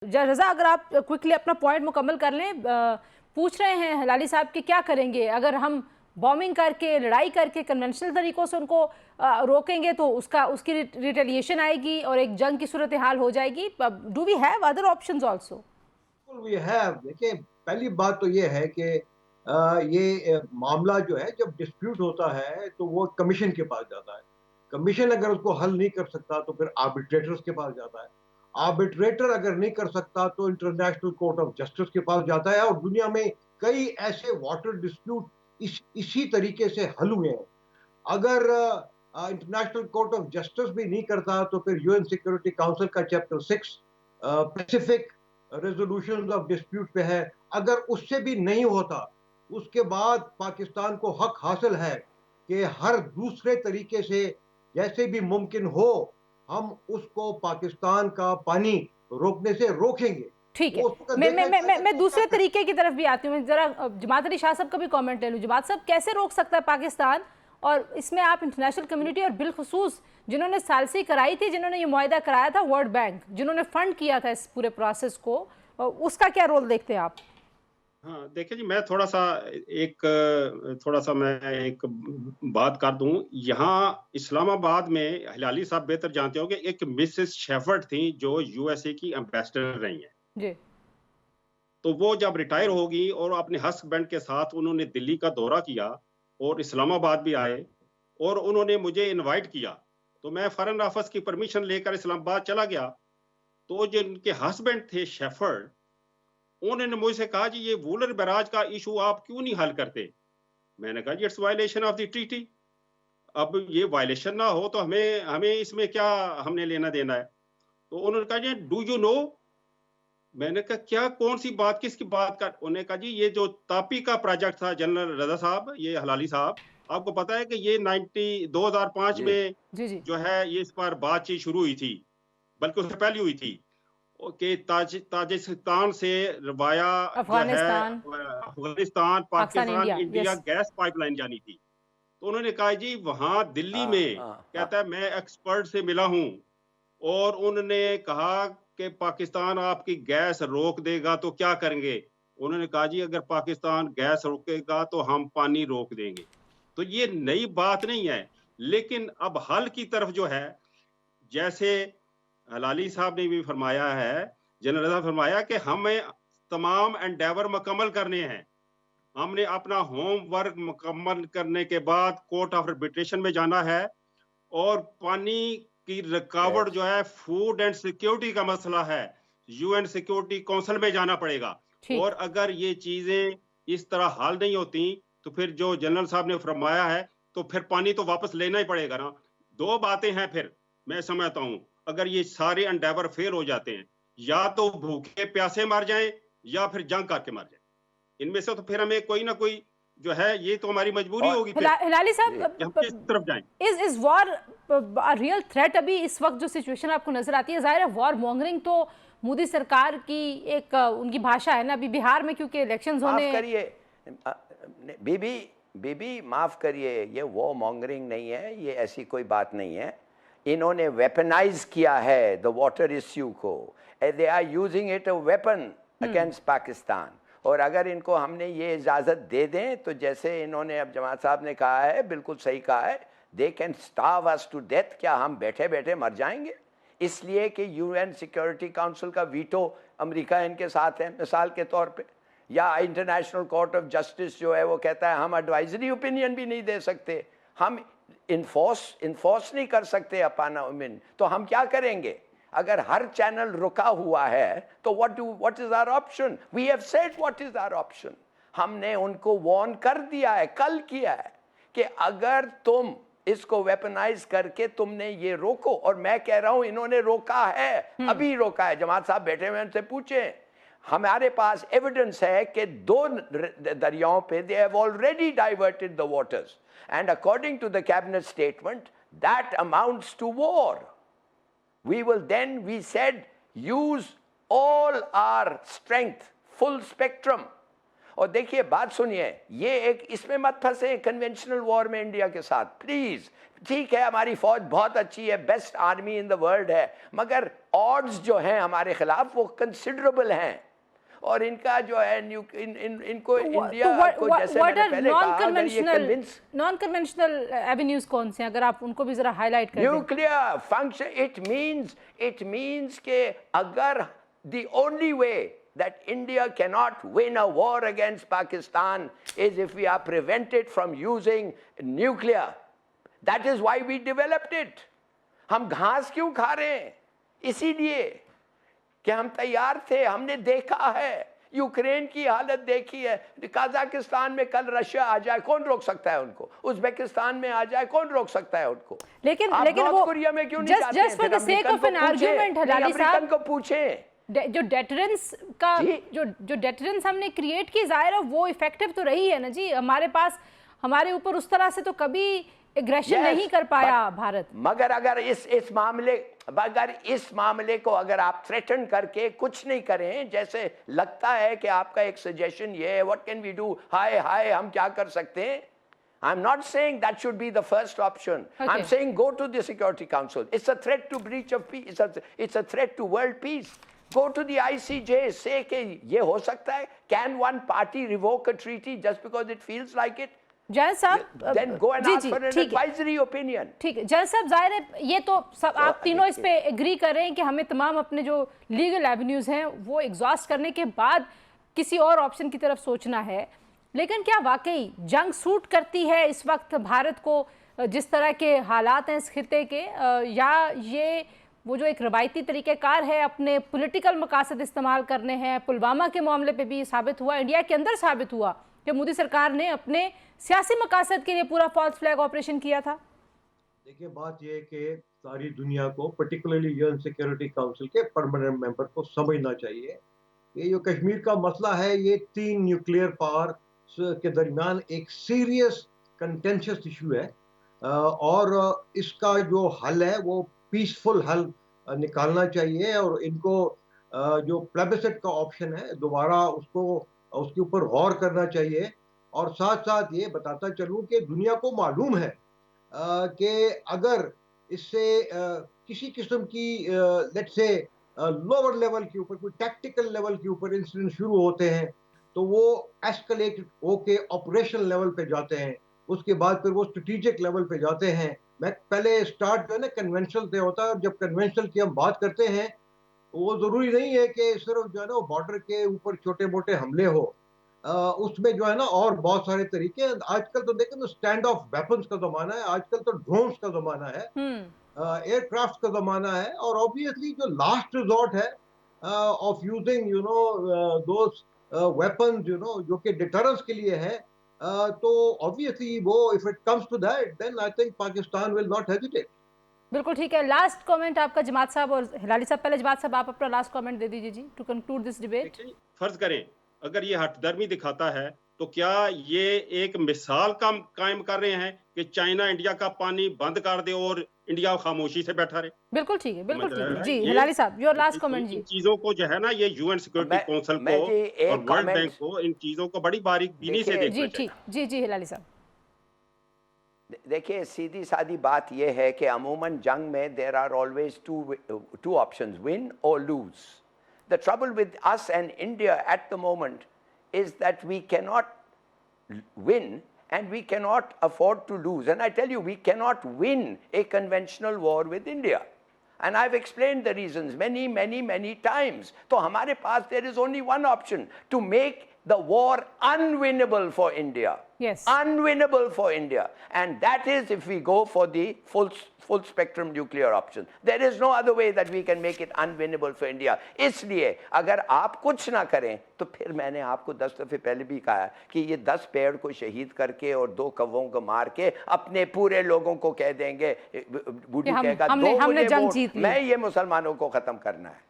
रजा, अगर आप क्विकली अपना पॉइंट मुकम्मल कर लें। पूछ रहे हैं हलाली साहब कि क्या करेंगे अगर हम बॉम्बिंग करके, लड़ाई करके, कन्वेंशनल तरीकों से उनको रोकेंगे तो उसकी रिटेलिएशन आएगी और एक जंग की सूरत हाल हो जाएगी। Do we have other options also? We have. देखिए, पहली बात तो ये है कि ये मामला जो है, जब डिस्प्यूट होता है तो वो कमीशन के पास जाता है। कमीशन अगर उसको हल नहीं कर सकता तो फिर आर्बिट्रेटर्स के पास जाता है। आर्बिट्रेटर अगर नहीं कर सकता तो इंटरनेशनल कोर्ट ऑफ जस्टिस के पास जाता है। और दुनिया में कई ऐसे वाटर डिस्प्यूट इसी तरीके से हल हुए हैं। अगर इंटरनेशनल कोर्ट ऑफ जस्टिस भी नहीं करता तो फिर यूएन सिक्योरिटी काउंसिल का chapter 6 Pacific resolution of dispute पे है। अगर उससे भी नहीं होता, उसके बाद पाकिस्तान को हक हासिल है कि हर दूसरे तरीके से जैसे भी मुमकिन हो हम उसको पाकिस्तान का पानी रोकने से रोकेंगे। ठीक है, वो उसका मैं मैं देखा मैं मैं जाएगा कि मैं वो क्या दूसरे करता तरीके की तरफ भी आती हूँ। जरा जमात अली शाह साहब का भी कमेंट ले लूँ। जमात साहब, कैसे रोक सकता है पाकिस्तान? और इसमें आप इंटरनेशनल कम्युनिटी और बिलखुसूस जिन्होंने सालसी कराई थी, जिन्होंने ये मुआहिदा कराया था, वर्ल्ड बैंक जिन्होंने फंड किया था इस पूरे प्रोसेस को, उसका क्या रोल देखते हैं आप? हाँ, देखिए जी, मैं थोड़ा सा मैं एक बात कर दूं। यहाँ इस्लामाबाद में हिलाली साहब बेहतर जानते होंगे, एक मिसेस शेफर्ड थी जो यूएसए की एम्बेसडर रही हैं। जी। तो वो जब रिटायर होगी और अपने हस्बैंड के साथ उन्होंने दिल्ली का दौरा किया और इस्लामाबाद भी आए और उन्होंने मुझे इनवाइट किया। तो मैं फॉरेन ऑफिस की परमिशन लेकर इस्लामाबाद चला गया। तो जो उनके हस्बैंड थे शेफर्ड, उन्होंने मुझसे कहा जी, ये वूलर बैराज का इशू आप क्यों नहीं हल करते? मैंने कहा जी, it's violation of the treaty. अब ये वायलेशन ना हो तो हमें हमें इसमें क्या, हमने लेना देना है? तो उन्होंने कहा जी, डू यू नो? मैंने कहा क्या, कौन सी बात, किसकी बात का? उन्होंने कहा जी, ये जो तापी का प्रोजेक्ट था, जनरल रजा साहब, ये हलाली साहब, आपको पता है कि ये 2005 जी में जी। जी। जो है ये इस पर बातचीत शुरू हुई थी, बल्कि उससे पहले हुई थी कि ताजिकिस्तान से वाया जो है Afghanistan, Afghanistan, Pakistan, Pakistan, India. India yes. Gas pipeline जानी थी। तो उन्होंने कहा जी, वहां दिल्ली हाँ में, हाँ हाँ कहता है मैं एक्सपर्ट से मिला हूं और उन्होंने कहा कि पाकिस्तान आपकी गैस रोक देगा तो क्या करेंगे? उन्होंने कहा जी, अगर पाकिस्तान गैस रोकेगा तो हम पानी रोक देंगे। तो ये नई बात नहीं है। लेकिन अब हल की तरफ जो है, जैसे हलाली साहब ने भी फरमाया है, जनरल साहब फरमाया कि हमें तमाम एंडेवर मुकम्मल करने हैं। हमने अपना होमवर्क मुकम्मल करने के बाद कोर्ट ऑफ आर्बिट्रेशन में जाना है और पानी की रुकावट यस जो है, फूड एंड सिक्योरिटी का मसला है, यूएन सिक्योरिटी काउंसिल में जाना पड़ेगा। ठीक। और अगर ये चीजें इस तरह हल नहीं होती तो फिर जो जनरल साहब ने फरमाया है, तो फिर पानी तो वापस लेना ही पड़ेगा ना। दो बातें हैं फिर, मैं समझता हूं, अगर ये सारे एंडेवर फेल हो जाते हैं, या तो भूखे प्यासे मर जाएं या फिर जंग करके मर जाएं। इनमें से तो फिर हमें कोई ना कोई जो है, ये तो हमारी मजबूरी और होगी फिर हिलाली जी साहब, कि हम किस तरफ जाएं। Is war real threat? अभी इस वक्त जो सिचुएशन आपको नजर आती है, जाहिर है वॉर मॉन्गरिंग तो मोदी सरकार की एक उनकी भाषा है ना। अभी बिहार में क्योंकि इलेक्शंस माफ होने। करिए बीबी बीबी माफ करिए, ये वो मॉन्गरिंग नहीं है, ये ऐसी कोई बात नहीं है। इन्होंने वेपनाइज किया है द वाटर इश्यू को। They are using it a weapon against Pakistan. और अगर इनको हमने ये इजाज़त दे दें तो जैसे इन्होंने अब जमात साहब ने कहा है, बिल्कुल सही कहा है, they can starve us to death. क्या हम बैठे बैठे मर जाएंगे? इसलिए कि यूएन सिक्योरिटी काउंसिल का वीटो अमेरिका इनके साथ है, मिसाल के तौर पे, या इंटरनेशनल कोर्ट ऑफ जस्टिस जो है वो कहता है हम एडवाइजरी ओपिनियन भी नहीं दे सकते, हम इन्फोर्स नहीं कर सकते अपॉन वुमेन। तो हम क्या करेंगे? अगर हर चैनल रुका हुआ है तो what is our option? We have said what is our option. हमने उनको वार्न कर दिया है, कल किया है, कि अगर तुम इसको वेपनाइज करके तुमने ये रोको, और मैं कह रहा हूं इन्होंने रोका है, अभी रोका है। जमात साहब बैठे हुए उनसे पूछें, हमारे पास एविडेंस है कि दो दरियाओं पे they have already diverted the waters, and according to the cabinet statement that amounts to war. We will then, we said, use all our strength, full spectrum. और देखिए बात सुनिए, ये एक इसमें मत फंसे कन्वेंशनल वॉर में इंडिया के साथ प्लीज। ठीक है, हमारी फौज बहुत अच्छी है, best army in the world है, मगर ऑड्स जो हैं हमारे खिलाफ वो कंसिडरेबल हैं, और इनका जो है इनको इंडिया को जैसे मैंने पहले कहा, अगर ये कन्विंस नॉन कन्वेंशनल एवेन्यूज कौन से हैं, अगर आप उनको भी जरा हाईलाइट कर दें। न्यूक्लियर फंक्शन, इट मीन्स के अगर the only way that India cannot win a war against Pakistan is if we are prevented from using nuclear. That is why we developed it. हम घास क्यों खा रहे हैं? इसीलिए कि हम तैयार थे, हमने देखा है, यूक्रेन की हालत देखी है, कजाकिस्तान में कल रशिया आ जाए कौन रोक सकता है उनको, उज़्बेकिस्तान में आ जाए कौन रोक सकता है उनको। लेकिन नॉर्थ वो कोरिया में क्यों नहीं जाते? just for the sake of an argument, हलाली साहब को पूछें, जो डेटरेंस का जो डेटरेंस हमने क्रिएट की, जाहिर है वो इफेक्टिव तो रही है ना जी। हमारे पास, हमारे ऊपर उस तरह से तो कभी एग्रेशन नहीं कर पाया भारत। मगर अगर इस मामले को अगर आप थ्रेटन करके कुछ नहीं करें, जैसे लगता है कि आपका एक सजेशन ये है, व्हाट कैन वी डू, हाय हम क्या कर सकते हैं। I'm not saying that should be the first option. Okay. I'm saying go to the Security Council. It's a threat to breach of peace. It's a threat to world peace. Go to the ICJ. Say कि ये हो सकता है. Can one party revoke a treaty just because it feels like it? जय साहब, Then go and ask for an advisory opinion. ठीक है जय साहब, जाहिर है ये तो सब आप तीनों इस पे एग्री कर रहे हैं कि हमें तमाम अपने जो लीगल एवेन्यूज हैं वो एग्जॉस्ट करने के बाद किसी और ऑप्शन की तरफ सोचना है। लेकिन क्या वाकई जंग सूट करती है इस वक्त भारत को, जिस तरह के हालात हैं इस खिते के, या ये वो जो एक रवायती तरीक़ेकार है अपने पॉलिटिकल मकासद इस्तेमाल करने हैं। पुलवामा के मामले पे भी साबित हुआ, इंडिया के अंदर साबित हुआ कि मोदी सरकार ने अपने सियासी मकासद के लिए पूरा फॉल्स फ्लैग ऑपरेशन किया था। देखिए बात ये है कि सारी दुनिया को, पर्टिकुलरली यूएन सिक्योरिटी काउंसिल के परमानेंट मेंबर को समझना चाहिए ये जो कश्मीर का मसला है, ये 3 न्यूक्लियर पावर के दरमियान एक सीरियस कंटेंशियस इशू है, और इसका जो हल है वो पीसफुल हल निकालना चाहिए, और इनको जो प्लेबिससिट का ऑप्शन है दोबारा उसके ऊपर गौर करना चाहिए। और साथ साथ ये बताता चलूं कि दुनिया को मालूम है कि अगर इससे किसी किस्म की लेट्स से लोअर लेवल के ऊपर, कोई टैक्टिकल लेवल के ऊपर इंसिडेंट शुरू होते हैं तो वो एस्केलेट होके ऑपरेशनल लेवल पे जाते हैं, उसके बाद फिर वो स्ट्रेटेजिक लेवल पे जाते हैं। मैं पहले स्टार्ट जो है ना कन्वेंशनल से होता है, और जब कन्वेंशनल की हम बात करते हैं तो वो जरूरी नहीं है कि सिर्फ जो है ना बॉर्डर के ऊपर छोटे मोटे हमले हो, उसमें जो है ना और बहुत सारे तरीके हैं। आजकल तो देखें तो स्टैंड ऑफ वेपन्स का जमाना है, आजकल तो ड्रोन्स का जमाना है, एयरक्राफ्ट का जमाना है, और ऑब्वियसली जो लास्ट रिजॉर्ट है ऑफ यूजिंग दोस वेपन्स जो कि डिटरेंस के लिए है, तो ऑब्वियसली वो if it comes to that then I think Pakistan will not hesitate. बिल्कुल ठीक है। लास्ट कमेंट आपका जमात साहब और हिलाली साहब। पहले जमात साहब आप अपना लास्ट कमेंट दे दीजिए जी टू कंक्लूड दिस डिबेट। फर्ज करें अगर ये हठधर्मी दिखाता है तो क्या ये एक मिसाल का कायम कर रहे हैं कि चाइना इंडिया का पानी बंद कर दे और इंडिया खामोशी से बैठा रहे? बिल्कुल ठीक है, बिल्कुल ठीक है जी। हिलाली साहब योर लास्ट कमेंट जी। इन चीजों को जो है ना ये यूएन सिक्योरिटी काउंसिल को और वर्ल्ड बैंक को इन चीजों को बड़ी बारीकी से देखना चाहिए। जी जी हिलाली साहब देखिए सीधी सादी बात यह है कि अमूमन जंग में there are always two options, win और lose. The trouble with us and India at the moment is that we cannot win and we cannot afford to lose. And I tell you, we cannot win a conventional war with India. And I've explained the reasons many times. So hamare paas there is only one option, to make the war unwinnable for India. Yes. Unwinnable for India. And that is if we go for the full spectrum nuclear option. There is no other way that we can make it unwinnable for India. इसलिए अगर आप कुछ ना करें तो फिर मैंने आपको 10 दफे पहले भी कहा कि ये 10 पेड़ को शहीद करके और 2 कौवों को मार के अपने पूरे लोगों को कह देंगे, बूढ़ी कहेगा 2 मुझे वोट, मैं ये मुसलमानों को खत्म करना है।